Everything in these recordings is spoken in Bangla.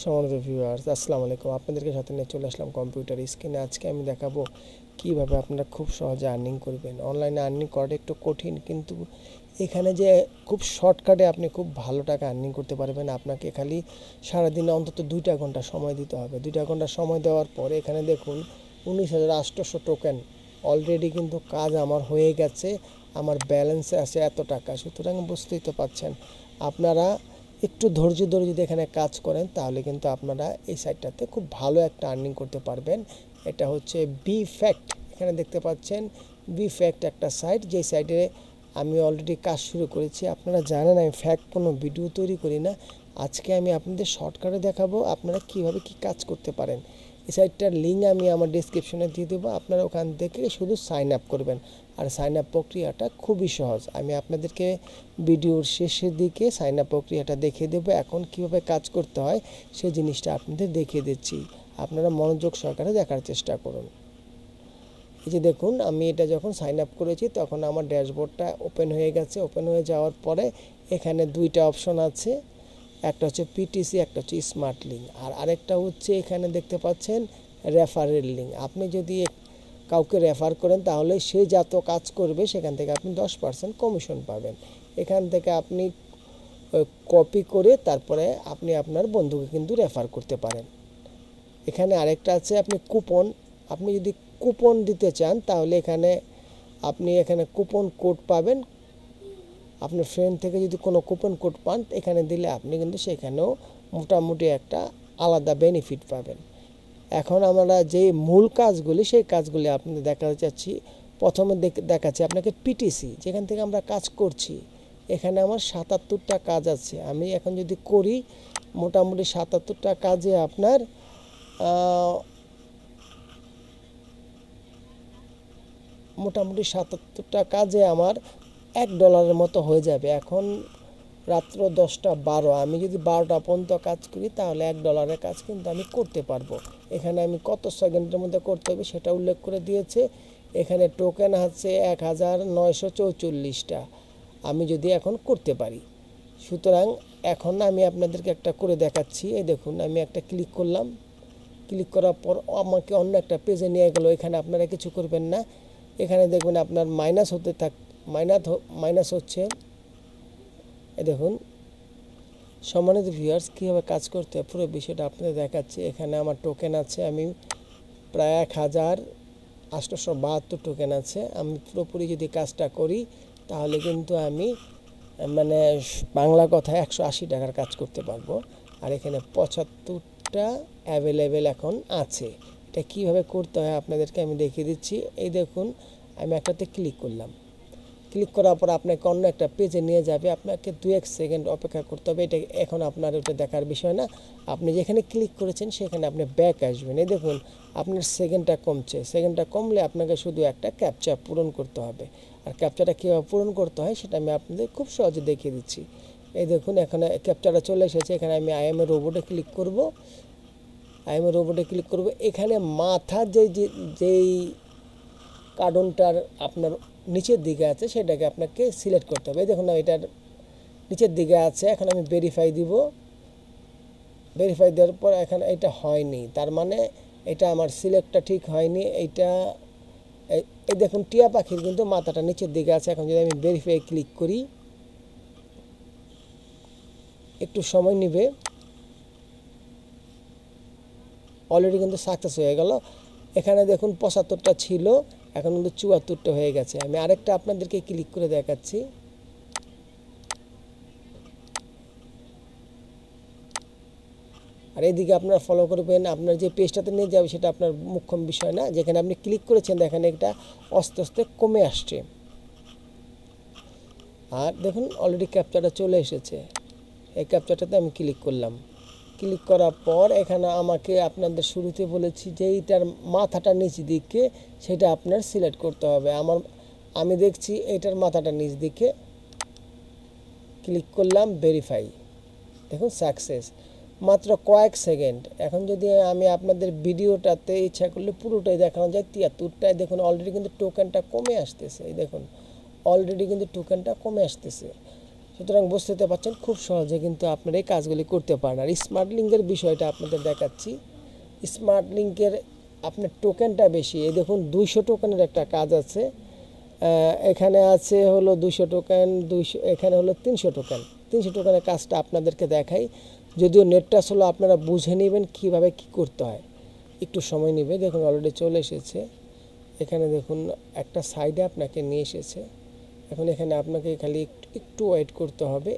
সম্মানিত ভিউয়ার্স, আসসালামু আলাইকুম। আপনাদেরকে সাথে নিয়ে চলে আসলাম কম্পিউটার স্ক্রিনে। আজকে আমি দেখাবো কিভাবে আপনারা খুব সহজে আর্নিং করবেন। অনলাইনে আর্নিং করাটা একটু কঠিন, কিন্তু এখানে যে খুব শর্টকাটে আপনি খুব ভালো টাকা আর্নিং করতে পারবেন। আপনাকে খালি সারাদিনে অন্তত 2টা ঘন্টা সময় দিতে হবে। 2টা ঘন্টা সময় দেওয়ার পরে এখানে দেখুন 19,800 টোকেন অলরেডি কিন্তু কাজ আমার হয়ে গেছে। আমার ব্যালেন্সে আছে এত টাকা। সুতরাং বুঝতেই তো পাচ্ছেন, আপনারা একটু ধৈর্য ধরে যদি এখানে কাজ করেন তাহলে কিন্তু আপনারা এই সাইটটাতে খুব ভালো একটা আর্নিং করতে পারবেন। এটা হচ্ছে বি ফ্যাক্ট। এখানে দেখতে পাচ্ছেন বি ফ্যাক্ট একটা সাইট, যেই সাইটে আমি অলরেডি কাজ শুরু করেছি। আপনারা জানেন আমি ফ্যাক্ট কোনো ভিডিও তৈরি করি না। আজকে আমি আপনাদের শর্টকাটে দেখাবো আপনারা কিভাবে কি কাজ করতে পারেন। এই সাইটটার লিঙ্ক আমি আমার ডেসক্রিপশনে দিয়ে দেবো। আপনারা ওখান থেকে শুধু সাইন আপ করবেন, আর সাইন আপ প্রক্রিয়াটা খুবই সহজ। আমি আপনাদেরকে ভিডিওর শেষের দিকে সাইন আপ প্রক্রিয়াটা দেখিয়ে দেবো। এখন কিভাবে কাজ করতে হয় সেই জিনিসটা আপনাদের দেখিয়ে দিচ্ছি। আপনারা মনোযোগ সহকারে দেখার চেষ্টা করুন। এই যে দেখুন, আমি এটা যখন সাইন আপ করেছি তখন আমার ড্যাশবোর্ডটা ওপেন হয়ে গেছে। ওপেন হয়ে যাওয়ার পরে এখানে 2টা অপশন আছে, একটা হচ্ছে পিটিসি, একটা হচ্ছে স্মার্ট লিঙ্ক, আর আরেকটা হচ্ছে এখানে দেখতে পাচ্ছেন রেফারেল লিঙ্ক। আপনি যদি কাউকে রেফার করেন তাহলে সে যত কাজ করবে সেখান থেকে আপনি 10% কমিশন পাবেন। এখান থেকে আপনি কপি করে তারপরে আপনি আপনার বন্ধুকে কিন্তু রেফার করতে পারেন। এখানে আরেকটা আছে আপনি কুপন। আপনি যদি কুপন দিতে চান তাহলে এখানে কুপন কোড পাবেন। আপনার ফ্রেন্ড থেকে যদি কোনো কুপন কোড পান এখানে দিলে আপনি কিন্তু সেখানেও মোটামুটি একটা আলাদা বেনিফিট পাবেন। এখন আমরা যে মূল কাজগুলি সেই কাজগুলি আপনাদের দেখাতে চাচ্ছি। প্রথমে দেখাচ্ছি আপনাকে পিটিসি, যেখান থেকে আমরা কাজ করছি। এখানে আমার 77টা কাজ আছে। আমি এখন যদি করি মোটামুটি 77টা কাজে আপনার মোটামুটি 77টা কাজে আমার $1 মতো হয়ে যাবে। এখন রাত্র 10টা 12, আমি যদি 12টা পর্যন্ত কাজ করি তাহলে $1 কাজ কিন্তু আমি করতে পারবো। এখানে আমি কত সেকেন্ডের মধ্যে করতে হবে সেটা উল্লেখ করে দিয়েছে। এখানে টোকেন আছে 1944টা, আমি যদি এখন করতে পারি। সুতরাং এখন আমি আপনাদেরকে একটা করে দেখাচ্ছি। এই দেখুন, আমি একটা ক্লিক করলাম। ক্লিক করার পর আমাকে অন্য একটা পেজে নিয়ে গেল। এখানে আপনারা কিছু করবেন না। এখানে দেখবেন আপনার মাইনাস হচ্ছে। এই দেখুন সম্মানিত ভিউয়ার্স, কীভাবে কাজ করতে হয় পুরো বিষয়টা আপনাদের দেখাচ্ছি। এখানে আমার টোকেন আছে, আমি প্রায় 1872 টোকেন আছে। আমি পুরোপুরি যদি কাজটা করি তাহলে কিন্তু আমি বাংলা কথায় 180 টাকার কাজ করতে পারবো। আর এখানে 75টা অ্যাভেলেবেল এখন আছে। এটা কীভাবে করতে হয় আপনাদেরকে আমি দেখিয়ে দিচ্ছি। এই দেখুন, আমি একটাতে ক্লিক করলাম। ক্লিক করার পর আপনাকে অন্য একটা পেজে নিয়ে যাবে। আপনাকে 2-1 সেকেন্ড অপেক্ষা করতে হবে। এটা এখন আপনার ওটা দেখার বিষয় না। আপনি যেখানে ক্লিক করেছেন সেখানে আপনি ব্যাক আসবেন। এই দেখুন আপনার সেকেন্ডটা কমছে। সেকেন্ডটা কমলে আপনাকে শুধু একটা ক্যাপচা পূরণ করতে হবে। আর ক্যাপচাটা কীভাবে পূরণ করতে হয় সেটা আমি আপনাদের খুব সহজে দেখিয়ে দিচ্ছি। এই দেখুন এখানে ক্যাপচাটা চলে এসেছে। এখানে আমি আই এম এ রোবটে ক্লিক করব। এখানে মাথার যেই কার্টুনটার আপনার নিচের দিকে আছে সেটাকে আপনাকে সিলেক্ট করতে হবে। দেখুন না, এটার নিচের দিকে আছে। এখন আমি ভেরিফাই দিব। ভেরিফাই দেওয়ার পর এখানে এটা হয়নি, তার মানে এটা আমার সিলেক্টটা ঠিক হয়নি। এই দেখুন টিয়া পাখির কিন্তু মাথাটা নিচের দিকে আছে। এখন যদি আমি ভেরিফাই ক্লিক করি, একটু সময় নেবে। অলরেডি কিন্তু সাকসেস হয়ে গেল। এখানে দেখুন 75টা ছিল, এখন কিন্তু 74টা হয়ে গেছে। আমি আরেকটা আপনাদেরকে ক্লিক করে দেখাচ্ছি। আর এইদিকে আপনারা ফলো করবেন। আপনার যে পেজটাতে নিয়ে যাবে সেটা আপনার মুখ্য বিষয় না। যেখানে আপনি ক্লিক করেছেন দেখেন এটা আস্তে আস্তে কমে আসছে। আর দেখুন অলরেডি ক্যাপচারটা চলে এসেছে। এই ক্যাপচারটাতে আমি ক্লিক করলাম। ক্লিক করার পর এখানে আমাকে আপনাদের শুরুতে বলেছি যে এইটার মাথাটা নিচ দিকে, সেটা আপনার সিলেক্ট করতে হবে। আমি দেখছি এইটার মাথাটা নিচ দিকে। ক্লিক করলাম, ভেরিফাই। দেখুন সাকসেস, মাত্র কয়েক সেকেন্ড। এখন যদি আমি আপনাদের ভিডিওটাতে ইচ্ছা করলে পুরোটাই দেখানো যায়। 73টায় দেখুন অলরেডি কিন্তু টোকেনটা কমে আসতেছে। এই দেখুন অলরেডি কিন্তু টোকেনটা কমে আসতেছে। সুতরাং বুঝতে পারছেন খুব সহজে কিন্তু আপনারা এই কাজগুলি করতে পারেন। আর স্মার্ট লিঙ্কের বিষয়টা আপনাদের দেখাচ্ছি। স্মার্ট লিঙ্কের আপনার টোকেনটা বেশি। এই দেখুন 200 টোকেনের একটা কাজ আছে, এখানে আছে হলো 200 টোকেন, 200, এখানে হলো 300 টোকেন। 300 টোকেনের কাজটা আপনাদেরকে দেখাই, যদিও নেটটা আসলে আপনারা বুঝে নেবেন কীভাবে কী করতে হয়, একটু সময় নেবে। দেখুন অলরেডি চলে এসেছে। এখানে দেখুন একটা সাইডে আপনাকে নিয়ে এসেছে। এখন এখানে আপনাকে খালি একটু ওয়েট করতে হবে।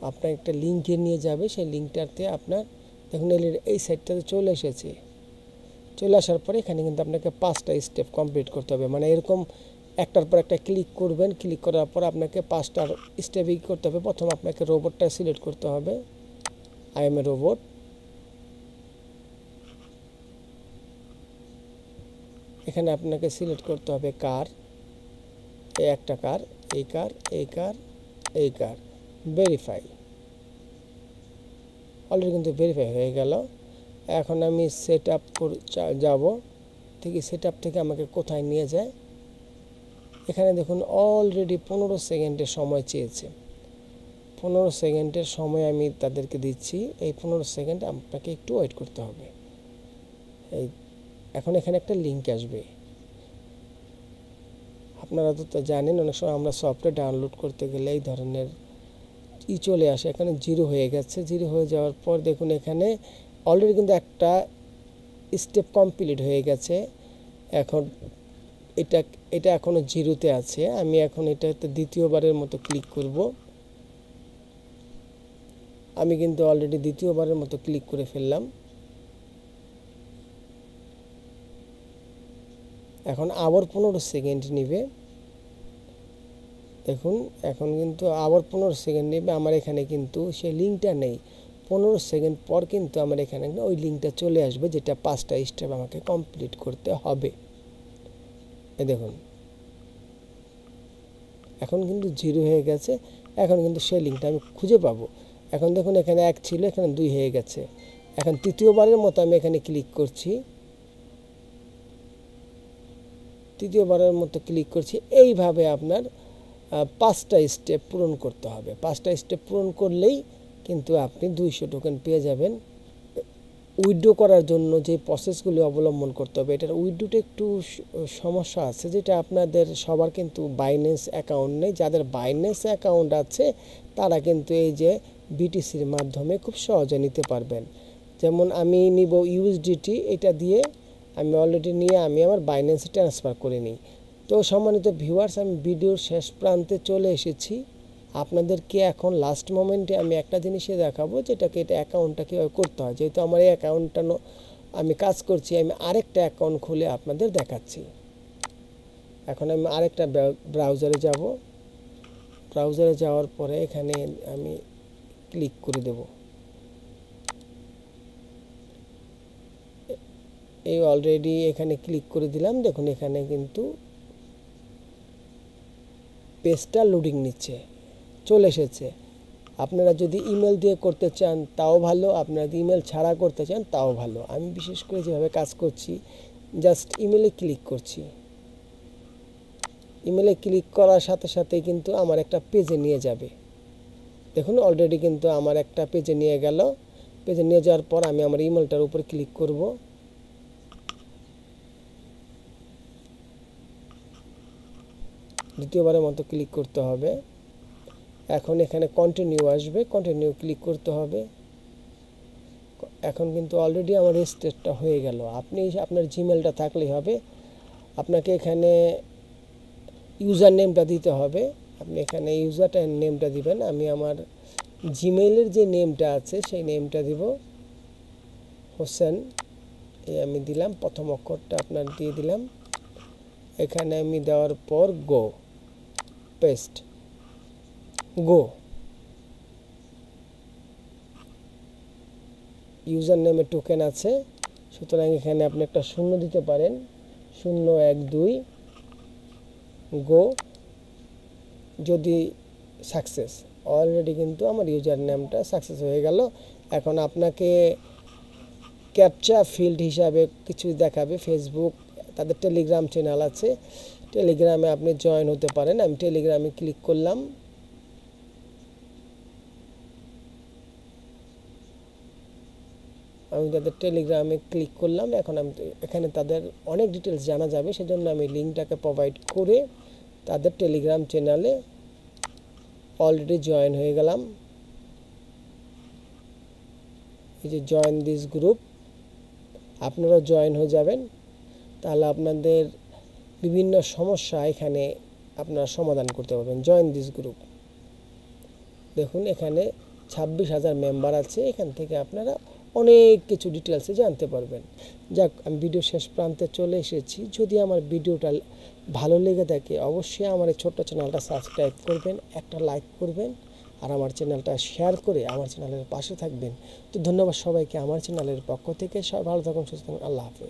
আপনার একটা লিঙ্কে নিয়ে যাবে, সেই লিঙ্কটাতে আপনার দেখুন এই সাইডটাতে চলে এসেছে। চলে আসার পরে এখানে কিন্তু আপনাকে 5টা স্টেপ কমপ্লিট করতে হবে, মানে এরকম একটার পর একটা ক্লিক করবেন। ক্লিক করার পর আপনাকে 5টার স্টেপই করতে হবে। প্রথম আপনাকে রোবটটা সিলেক্ট করতে হবে, আই এম এ রোবট। এখানে আপনাকে সিলেক্ট করতে হবে কার, এই একটা কার, এই কার, এই কার, এই কার, ভেরিফাই। অলরেডি কিন্তু ভেরিফাই হয়ে গেল। এখন আমি সেট আপ যাব, ঠিক সেট আপ থেকে আমাকে কোথায় নিয়ে যায়। এখানে দেখুন অলরেডি 15 সেকেন্ডের সময় চেয়েছে। 15 সেকেন্ডের সময় আমি তাদেরকে দিচ্ছি। এই 15 সেকেন্ড আপনাকে একটু ওয়েট করতে হবে। এই এখন এখানে একটা লিঙ্ক আসবে। আপনারা তো জানেন অনেক সময় আমরা সফটওয়্যার ডাউনলোড করতে গেলে এই ধরনের চলে আসে। এখানে 0 হয়ে গেছে। 0 হয়ে যাওয়ার পর দেখুন এখানে অলরেডি কিন্তু একটা স্টেপ কমপ্লিট হয়ে গেছে। এখন এটা এখনো 0-তে আছে। আমি এখন এটাতে দ্বিতীয়বারের মতো ক্লিক করব। আমি কিন্তু অলরেডি দ্বিতীয়বারের মতো ক্লিক করে ফেললাম। এখন আবার 15 সেকেন্ড নেবে। দেখুন এখন কিন্তু আবার 15 সেকেন্ড নেবে। আমার এখানে কিন্তু সেই লিঙ্কটা নেই। 15 সেকেন্ড পর কিন্তু আমার এখানে ওই লিঙ্কটা চলে আসবে, যেটা 5টা স্টেপ আমাকে কমপ্লিট করতে হবে। এই দেখুন এখন কিন্তু 0 হয়ে গেছে। এখন কিন্তু সেই লিঙ্কটা আমি খুঁজে পাবো। এখন দেখুন এখানে 1 ছিল, এখানে 2 হয়ে গেছে। এখন তৃতীয়বারের মতো আমি এখানে ক্লিক করছি। তৃতীয়বারের মতো ক্লিক করছি। এইভাবে আপনার 5টা স্টেপ পূরণ করতে হবে। 5টা স্টেপ পূরণ করলেই কিন্তু আপনি 200 টোকেন পেয়ে যাবেন। উইথড্র করার জন্য যে প্রসেসগুলি অবলম্বন করতে হবে, এটার উইথড্রোটা একটু সমস্যা আছে, যেটা আপনাদের সবার কিন্তু বাইন্যান্স অ্যাকাউন্ট নেই। যাদের বাইন্যান্স অ্যাকাউন্ট আছে তারা কিন্তু এই যে বিটিসির মাধ্যমে খুব সহজে নিতে পারবেন। যেমন আমি নিব ইউএসডিটি, এটা দিয়ে আমি অলরেডি নিয়ে আমি আমার বাইন্যান্সে ট্রান্সফার করে নিই। তো সম্মানিত ভিউয়ার্স, আমি ভিডিওর শেষ প্রান্তে চলে এসেছি। আপনাদেরকে এখন লাস্ট মোমেন্টে আমি একটা জিনিসই দেখাবো, যেটাকে এটা অ্যাকাউন্টটা কীভাবে করতে হয়। যেহেতু আমার এই অ্যাকাউন্টটা আমি কাজ করছি, আমি আরেকটা অ্যাকাউন্ট খুলে আপনাদের দেখাচ্ছি। এখন আমি আরেকটা ব্রাউজারে যাব। ব্রাউজারে যাওয়ার পরে এখানে আমি ক্লিক করে দেব। এই অলরেডি এখানে ক্লিক করে দিলাম। দেখুন এখানে কিন্তু পেজটা লোডিং নিচ্ছে, চলে এসেছে। আপনারা যদি ইমেল দিয়ে করতে চান তাও ভালো, আপনারা যদি ইমেল ছাড়া করতে চান তাও ভালো। আমি বিশেষ করে যেভাবে কাজ করছি, জাস্ট ইমেলে ক্লিক করছি। ইমেলে ক্লিক করার সাথে সাথে কিন্তু আমার একটা পেজে নিয়ে যাবে। দেখুন অলরেডি কিন্তু আমার একটা পেজে নিয়ে গেল। পেজে নিয়ে যাওয়ার পর আমি আমার ইমেলটার উপর ক্লিক করব। দ্বিতীয়বারের মতো ক্লিক করতে হবে। এখন এখানে কন্টিনিউ আসবে, কন্টিনিউ ক্লিক করতে হবে। এখন কিন্তু অলরেডি আমার রেজিস্টারটা হয়ে গেল। আপনি আপনার জিমেলটা থাকলেই হবে। আপনাকে এখানে ইউজার নেমটা দিতে হবে। আপনি এখানে ইউজার নেমটা দিবেন। আমি আমার জিমেইলের যে নেমটা আছে সেই নেমটা দিব, হোসেন। এই আমি দিলাম, প্রথম অক্ষরটা আপনার দিয়ে দিলাম। এখানে আমি দেওয়ার পর গো, পেস্ট, গো। ইউজার নেমে টোকেন আছে, সুতরাং এখানে আপনি একটা 0 দিতে পারেন। 012 গো। যদি সাকসেস, অলরেডি কিন্তু আমার ইউজার নেমটা সাকসেস হয়ে গেল। এখন আপনাকে ক্যাপচা ফিল্ড হিসাবে কিছু দেখাবে ফেসবুক, তাদের টেলিগ্রাম চ্যানেল আছে, টেলিগ্রামে আপনি জয়েন হতে পারেন। আমি টেলিগ্রামে ক্লিক করলাম। আমি তাদের টেলিগ্রামে ক্লিক করলাম। এখন আমি এখানে তাদের অনেক ডিটেলস জানা যাবে, সেজন্য আমি লিঙ্কটাকে প্রোভাইড করে তাদের টেলিগ্রাম চ্যানেলে অলরেডি জয়েন হয়ে গেলাম। এই যে জয়েন দিস গ্রুপ, আপনারাও জয়েন হয়ে যাবেন, তাহলে আপনাদের বিভিন্ন সমস্যা এখানে আপনারা সমাধান করতে পারবেন। জয়েন দিস গ্রুপ, দেখুন এখানে 26,000 মেম্বার আছে, এখান থেকে আপনারা অনেক কিছু ডিটেলসে জানতে পারবেন। যাক, আমি ভিডিও শেষ প্রান্তে চলে এসেছি। যদি আমার ভিডিওটা ভালো লেগে থাকে অবশ্যই আমার এই ছোট্ট চ্যানেলটা সাবস্ক্রাইব করবেন, একটা লাইক করবেন, আর আমার চ্যানেলটা শেয়ার করে আমার চ্যানেলের পাশে থাকবেন। তো ধন্যবাদ সবাইকে আমার চ্যানেলের পক্ষ থেকে। সবাই ভালো থাকুন, সুস্থ থাকুন। আল্লাহ হাফেজ।